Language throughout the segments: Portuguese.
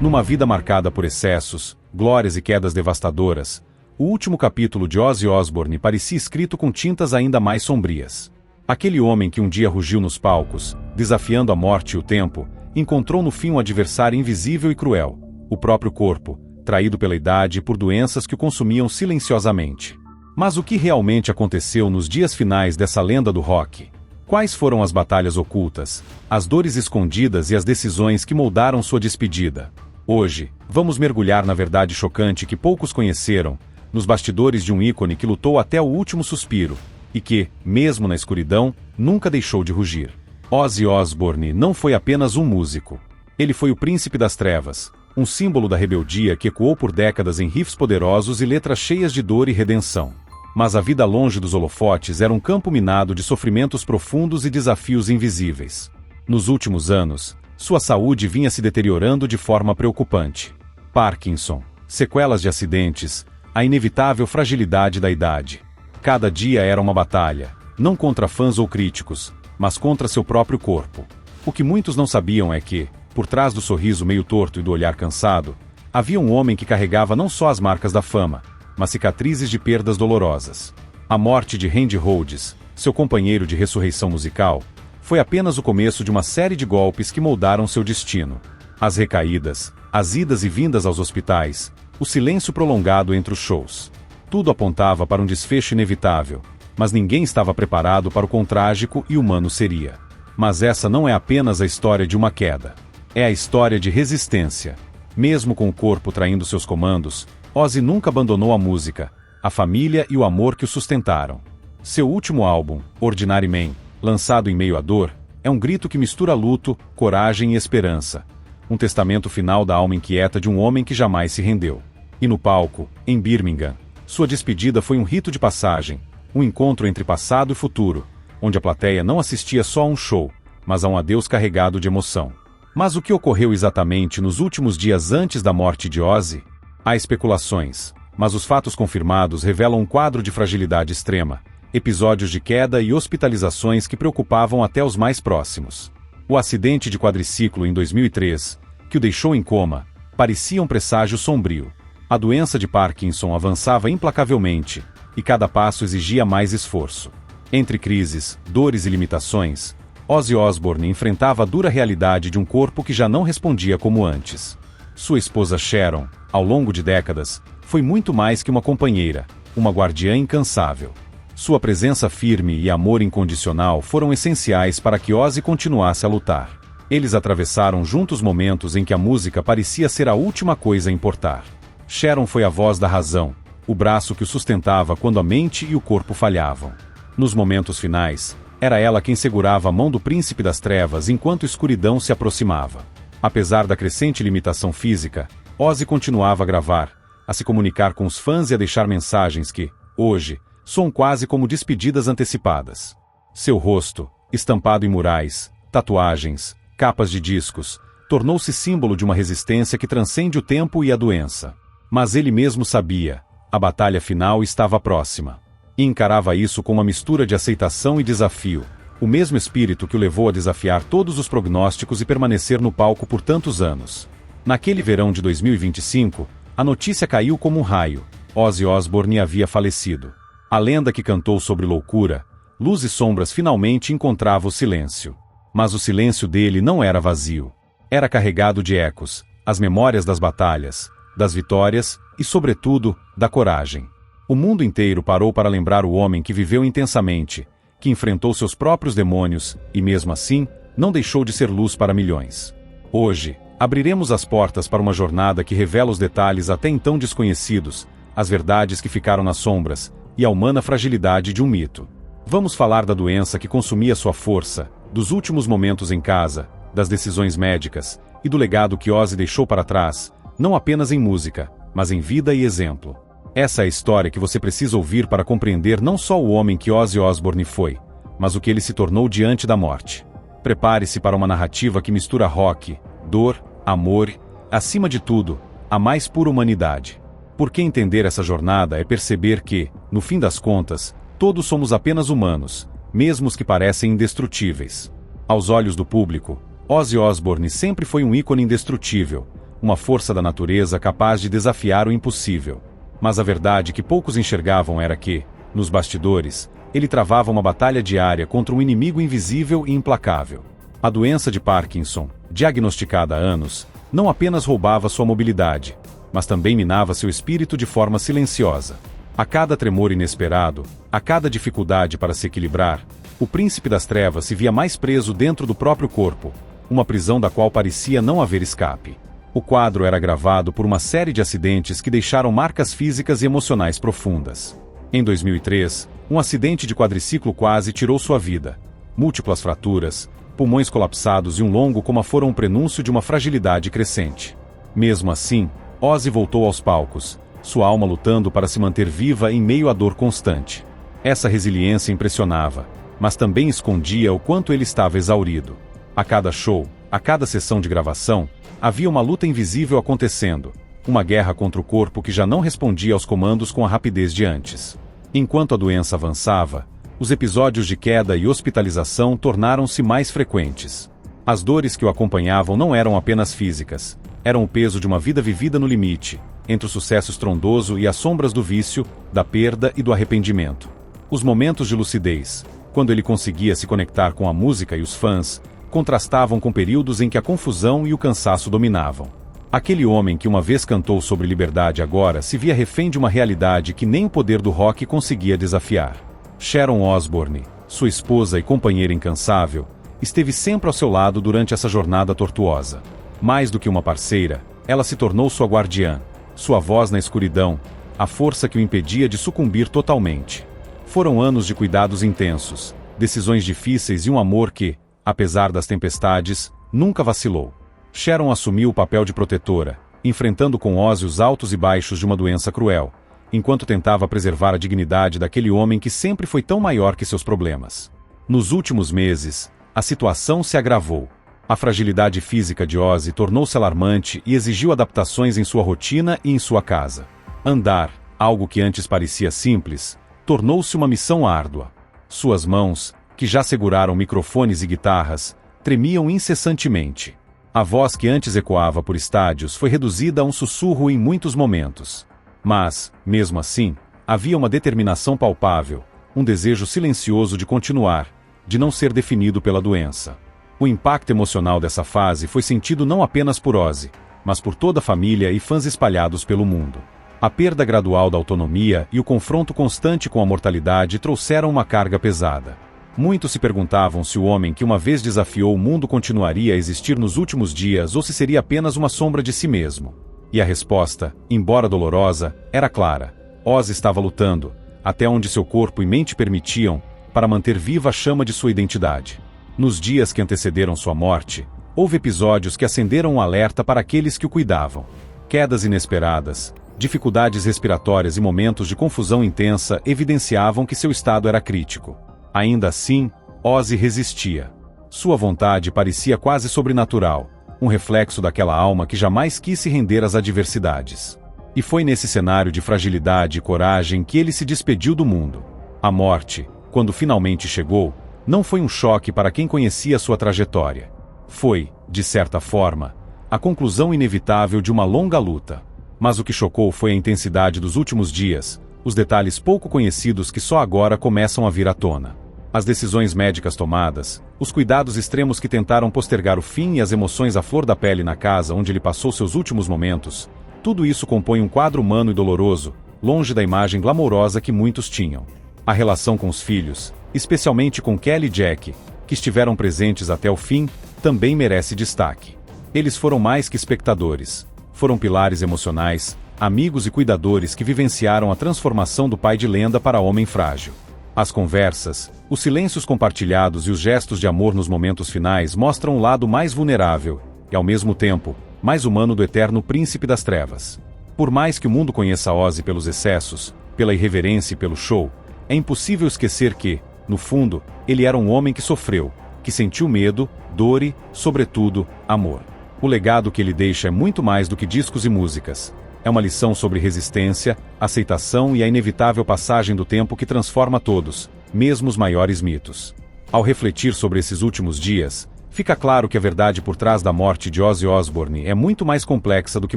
Numa vida marcada por excessos, glórias e quedas devastadoras, o último capítulo de Ozzy Osbourne parecia escrito com tintas ainda mais sombrias. Aquele homem que um dia rugiu nos palcos, desafiando a morte e o tempo, encontrou no fim um adversário invisível e cruel, o próprio corpo, traído pela idade e por doenças que o consumiam silenciosamente. Mas o que realmente aconteceu nos dias finais dessa lenda do rock? Quais foram as batalhas ocultas, as dores escondidas e as decisões que moldaram sua despedida? Hoje, vamos mergulhar na verdade chocante que poucos conheceram, nos bastidores de um ícone que lutou até o último suspiro, e que, mesmo na escuridão, nunca deixou de rugir. Ozzy Osbourne não foi apenas um músico. Ele foi o príncipe das trevas, um símbolo da rebeldia que ecoou por décadas em riffs poderosos e letras cheias de dor e redenção. Mas a vida longe dos holofotes era um campo minado de sofrimentos profundos e desafios invisíveis. Nos últimos anos, sua saúde vinha se deteriorando de forma preocupante. Parkinson, sequelas de acidentes, a inevitável fragilidade da idade. Cada dia era uma batalha, não contra fãs ou críticos, mas contra seu próprio corpo. O que muitos não sabiam é que, por trás do sorriso meio torto e do olhar cansado, havia um homem que carregava não só as marcas da fama, mas cicatrizes de perdas dolorosas. A morte de Randy Rhoads, seu companheiro de ressurreição musical, foi apenas o começo de uma série de golpes que moldaram seu destino. As recaídas, as idas e vindas aos hospitais, o silêncio prolongado entre os shows. Tudo apontava para um desfecho inevitável, mas ninguém estava preparado para o quão trágico e humano seria. Mas essa não é apenas a história de uma queda. É a história de resistência. Mesmo com o corpo traindo seus comandos, Ozzy nunca abandonou a música, a família e o amor que o sustentaram. Seu último álbum, Ordinary Man, lançado em meio à dor, é um grito que mistura luto, coragem e esperança. Um testamento final da alma inquieta de um homem que jamais se rendeu. E no palco, em Birmingham, sua despedida foi um rito de passagem, um encontro entre passado e futuro, onde a plateia não assistia só a um show, mas a um adeus carregado de emoção. Mas o que ocorreu exatamente nos últimos dias antes da morte de Ozzy? Há especulações, mas os fatos confirmados revelam um quadro de fragilidade extrema, episódios de queda e hospitalizações que preocupavam até os mais próximos. O acidente de quadriciclo em 2003, que o deixou em coma, parecia um presságio sombrio. A doença de Parkinson avançava implacavelmente, e cada passo exigia mais esforço. Entre crises, dores e limitações, Ozzy Osbourne enfrentava a dura realidade de um corpo que já não respondia como antes. Sua esposa Sharon, ao longo de décadas, foi muito mais que uma companheira, uma guardiã incansável. Sua presença firme e amor incondicional foram essenciais para que Ozzy continuasse a lutar. Eles atravessaram juntos momentos em que a música parecia ser a última coisa a importar. Sharon foi a voz da razão, o braço que o sustentava quando a mente e o corpo falhavam. Nos momentos finais, era ela quem segurava a mão do príncipe das trevas enquanto a escuridão se aproximava. Apesar da crescente limitação física, Ozzy continuava a gravar, a se comunicar com os fãs e a deixar mensagens que, hoje, soam quase como despedidas antecipadas. Seu rosto, estampado em murais, tatuagens, capas de discos, tornou-se símbolo de uma resistência que transcende o tempo e a doença. Mas ele mesmo sabia, a batalha final estava próxima. E encarava isso com uma mistura de aceitação e desafio, o mesmo espírito que o levou a desafiar todos os prognósticos e permanecer no palco por tantos anos. Naquele verão de 2025, a notícia caiu como um raio: Ozzy Osbourne havia falecido. A lenda que cantou sobre loucura, luz e sombras finalmente encontrava o silêncio. Mas o silêncio dele não era vazio. Era carregado de ecos, as memórias das batalhas, das vitórias e, sobretudo, da coragem. O mundo inteiro parou para lembrar o homem que viveu intensamente, que enfrentou seus próprios demônios e, mesmo assim, não deixou de ser luz para milhões. Hoje, abriremos as portas para uma jornada que revela os detalhes até então desconhecidos, as verdades que ficaram nas sombras e a humana fragilidade de um mito. Vamos falar da doença que consumia sua força, dos últimos momentos em casa, das decisões médicas e do legado que Ozzy deixou para trás, não apenas em música, mas em vida e exemplo. Essa é a história que você precisa ouvir para compreender não só o homem que Ozzy Osbourne foi, mas o que ele se tornou diante da morte. Prepare-se para uma narrativa que mistura rock, dor, amor e, acima de tudo, a mais pura humanidade. Porque entender essa jornada é perceber que, no fim das contas, todos somos apenas humanos, mesmo os que parecem indestrutíveis. Aos olhos do público, Ozzy Osbourne sempre foi um ícone indestrutível, uma força da natureza capaz de desafiar o impossível. Mas a verdade que poucos enxergavam era que, nos bastidores, ele travava uma batalha diária contra um inimigo invisível e implacável. A doença de Parkinson, diagnosticada há anos, não apenas roubava sua mobilidade, mas também minava seu espírito de forma silenciosa. A cada tremor inesperado, a cada dificuldade para se equilibrar, o príncipe das trevas se via mais preso dentro do próprio corpo, uma prisão da qual parecia não haver escape. O quadro era agravado por uma série de acidentes que deixaram marcas físicas e emocionais profundas. Em 2003, um acidente de quadriciclo quase tirou sua vida. Múltiplas fraturas, pulmões colapsados e um longo coma foram o prenúncio de uma fragilidade crescente. Mesmo assim, Ozzy voltou aos palcos, sua alma lutando para se manter viva em meio à dor constante. Essa resiliência impressionava, mas também escondia o quanto ele estava exaurido. A cada show, a cada sessão de gravação, havia uma luta invisível acontecendo, uma guerra contra o corpo que já não respondia aos comandos com a rapidez de antes. Enquanto a doença avançava, os episódios de queda e hospitalização tornaram-se mais frequentes. As dores que o acompanhavam não eram apenas físicas, eram o peso de uma vida vivida no limite, entre o sucesso estrondoso e as sombras do vício, da perda e do arrependimento. Os momentos de lucidez, quando ele conseguia se conectar com a música e os fãs, contrastavam com períodos em que a confusão e o cansaço dominavam. Aquele homem que uma vez cantou sobre liberdade agora se via refém de uma realidade que nem o poder do rock conseguia desafiar. Sharon Osbourne, sua esposa e companheira incansável, esteve sempre ao seu lado durante essa jornada tortuosa. Mais do que uma parceira, ela se tornou sua guardiã, sua voz na escuridão, a força que o impedia de sucumbir totalmente. Foram anos de cuidados intensos, decisões difíceis e um amor que, apesar das tempestades, nunca vacilou. Sharon assumiu o papel de protetora, enfrentando com Ozzy os altos e baixos de uma doença cruel, enquanto tentava preservar a dignidade daquele homem que sempre foi tão maior que seus problemas. Nos últimos meses, a situação se agravou. A fragilidade física de Ozzy tornou-se alarmante e exigiu adaptações em sua rotina e em sua casa. Andar, algo que antes parecia simples, tornou-se uma missão árdua. Suas mãos, que já seguraram microfones e guitarras, tremiam incessantemente. A voz que antes ecoava por estádios foi reduzida a um sussurro em muitos momentos. Mas, mesmo assim, havia uma determinação palpável, um desejo silencioso de continuar, de não ser definido pela doença. O impacto emocional dessa fase foi sentido não apenas por Ozzy, mas por toda a família e fãs espalhados pelo mundo. A perda gradual da autonomia e o confronto constante com a mortalidade trouxeram uma carga pesada. Muitos se perguntavam se o homem que uma vez desafiou o mundo continuaria a existir nos últimos dias ou se seria apenas uma sombra de si mesmo. E a resposta, embora dolorosa, era clara. Ozzy estava lutando, até onde seu corpo e mente permitiam, para manter viva a chama de sua identidade. Nos dias que antecederam sua morte, houve episódios que acenderam um alerta para aqueles que o cuidavam. Quedas inesperadas, dificuldades respiratórias e momentos de confusão intensa evidenciavam que seu estado era crítico. Ainda assim, Ozzy resistia. Sua vontade parecia quase sobrenatural, um reflexo daquela alma que jamais quis se render às adversidades. E foi nesse cenário de fragilidade e coragem que ele se despediu do mundo. A morte, quando finalmente chegou, não foi um choque para quem conhecia sua trajetória. Foi, de certa forma, a conclusão inevitável de uma longa luta. Mas o que chocou foi a intensidade dos últimos dias, os detalhes pouco conhecidos que só agora começam a vir à tona. As decisões médicas tomadas, os cuidados extremos que tentaram postergar o fim e as emoções à flor da pele na casa onde ele passou seus últimos momentos, tudo isso compõe um quadro humano e doloroso, longe da imagem glamourosa que muitos tinham. A relação com os filhos, especialmente com Kelly e Jack, que estiveram presentes até o fim, também merece destaque. Eles foram mais que espectadores. Foram pilares emocionais, amigos e cuidadores que vivenciaram a transformação do pai de lenda para homem frágil. As conversas, os silêncios compartilhados e os gestos de amor nos momentos finais mostram o lado mais vulnerável, e ao mesmo tempo, mais humano do eterno príncipe das trevas. Por mais que o mundo conheça Ozzy pelos excessos, pela irreverência e pelo show, é impossível esquecer que, no fundo, ele era um homem que sofreu, que sentiu medo, dor e, sobretudo, amor. O legado que ele deixa é muito mais do que discos e músicas. É uma lição sobre resistência, aceitação e a inevitável passagem do tempo que transforma todos, mesmo os maiores mitos. Ao refletir sobre esses últimos dias, Fica claro que a verdade por trás da morte de Ozzy Osbourne é muito mais complexa do que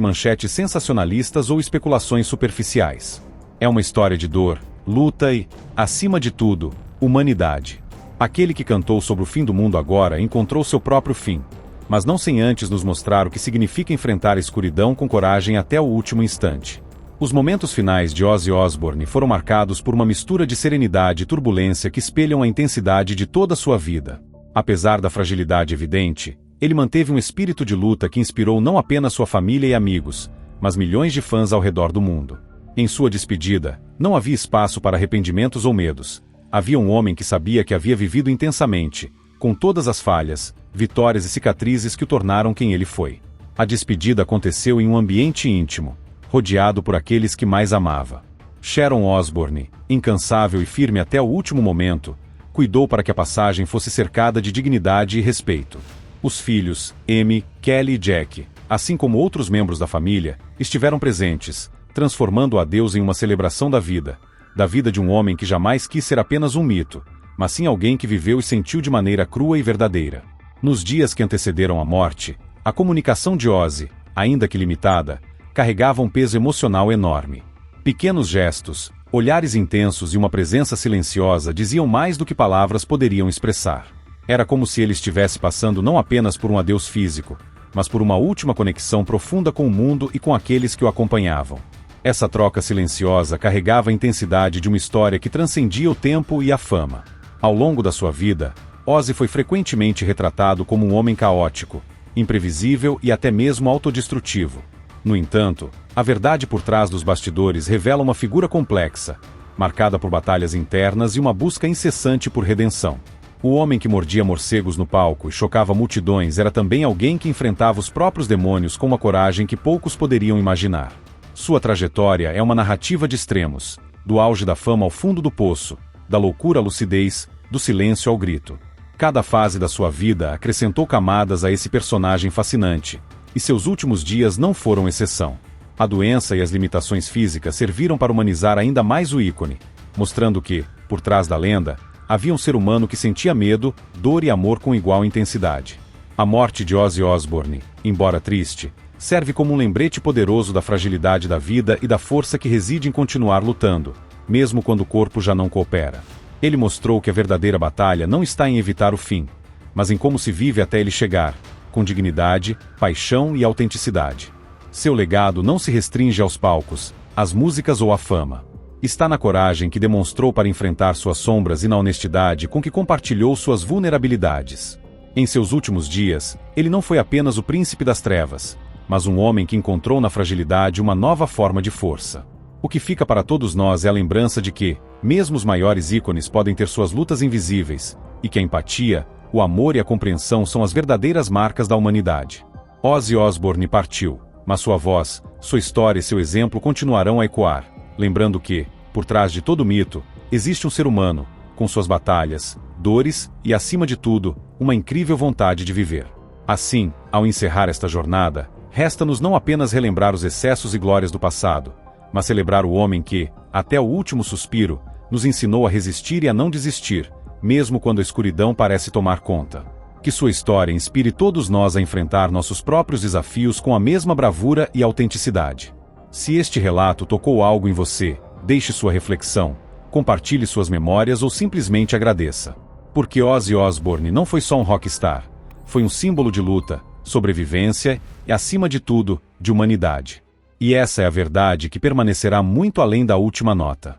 manchetes sensacionalistas ou especulações superficiais. É uma história de dor, luta e, acima de tudo, humanidade. Aquele que cantou sobre o fim do mundo agora encontrou seu próprio fim, mas não sem antes nos mostrar o que significa enfrentar a escuridão com coragem até o último instante. Os momentos finais de Ozzy Osbourne foram marcados por uma mistura de serenidade e turbulência que espelham a intensidade de toda a sua vida. Apesar da fragilidade evidente, ele manteve um espírito de luta que inspirou não apenas sua família e amigos, mas milhões de fãs ao redor do mundo. Em sua despedida, não havia espaço para arrependimentos ou medos. Havia um homem que sabia que havia vivido intensamente, com todas as falhas, vitórias e cicatrizes que o tornaram quem ele foi. A despedida aconteceu em um ambiente íntimo, rodeado por aqueles que mais amava. Sharon Osbourne, incansável e firme até o último momento, cuidou para que a passagem fosse cercada de dignidade e respeito. Os filhos, Amy, Kelly e Jack, assim como outros membros da família, estiveram presentes, transformando o adeus em uma celebração da vida de um homem que jamais quis ser apenas um mito, mas sim alguém que viveu e sentiu de maneira crua e verdadeira. Nos dias que antecederam a morte, a comunicação de Ozzy, ainda que limitada, carregava um peso emocional enorme. Pequenos gestos, olhares intensos e uma presença silenciosa diziam mais do que palavras poderiam expressar. Era como se ele estivesse passando não apenas por um adeus físico, mas por uma última conexão profunda com o mundo e com aqueles que o acompanhavam. Essa troca silenciosa carregava a intensidade de uma história que transcendia o tempo e a fama. Ao longo da sua vida, Ozzy foi frequentemente retratado como um homem caótico, imprevisível e até mesmo autodestrutivo. No entanto, a verdade por trás dos bastidores revela uma figura complexa, marcada por batalhas internas e uma busca incessante por redenção. O homem que mordia morcegos no palco e chocava multidões era também alguém que enfrentava os próprios demônios com uma coragem que poucos poderiam imaginar. Sua trajetória é uma narrativa de extremos, do auge da fama ao fundo do poço, da loucura à lucidez, do silêncio ao grito. Cada fase da sua vida acrescentou camadas a esse personagem fascinante, e seus últimos dias não foram exceção. A doença e as limitações físicas serviram para humanizar ainda mais o ícone, mostrando que, por trás da lenda, havia um ser humano que sentia medo, dor e amor com igual intensidade. A morte de Ozzy Osbourne, embora triste, serve como um lembrete poderoso da fragilidade da vida e da força que reside em continuar lutando, mesmo quando o corpo já não coopera. Ele mostrou que a verdadeira batalha não está em evitar o fim, mas em como se vive até ele chegar, com dignidade, paixão e autenticidade. Seu legado não se restringe aos palcos, às músicas ou à fama. Está na coragem que demonstrou para enfrentar suas sombras e na honestidade com que compartilhou suas vulnerabilidades. Em seus últimos dias, ele não foi apenas o príncipe das trevas, mas um homem que encontrou na fragilidade uma nova forma de força. O que fica para todos nós é a lembrança de que, mesmo os maiores ícones podem ter suas lutas invisíveis, e que a empatia, o amor e a compreensão são as verdadeiras marcas da humanidade. Ozzy Osbourne partiu, mas sua voz, sua história e seu exemplo continuarão a ecoar, lembrando que, por trás de todo mito, existe um ser humano, com suas batalhas, dores e, acima de tudo, uma incrível vontade de viver. Assim, ao encerrar esta jornada, resta-nos não apenas relembrar os excessos e glórias do passado, mas celebrar o homem que, até o último suspiro, nos ensinou a resistir e a não desistir, mesmo quando a escuridão parece tomar conta. Que sua história inspire todos nós a enfrentar nossos próprios desafios com a mesma bravura e autenticidade. Se este relato tocou algo em você, deixe sua reflexão, compartilhe suas memórias ou simplesmente agradeça. Porque Ozzy Osbourne não foi só um rockstar, foi um símbolo de luta, sobrevivência e, acima de tudo, de humanidade. E essa é a verdade que permanecerá muito além da última nota.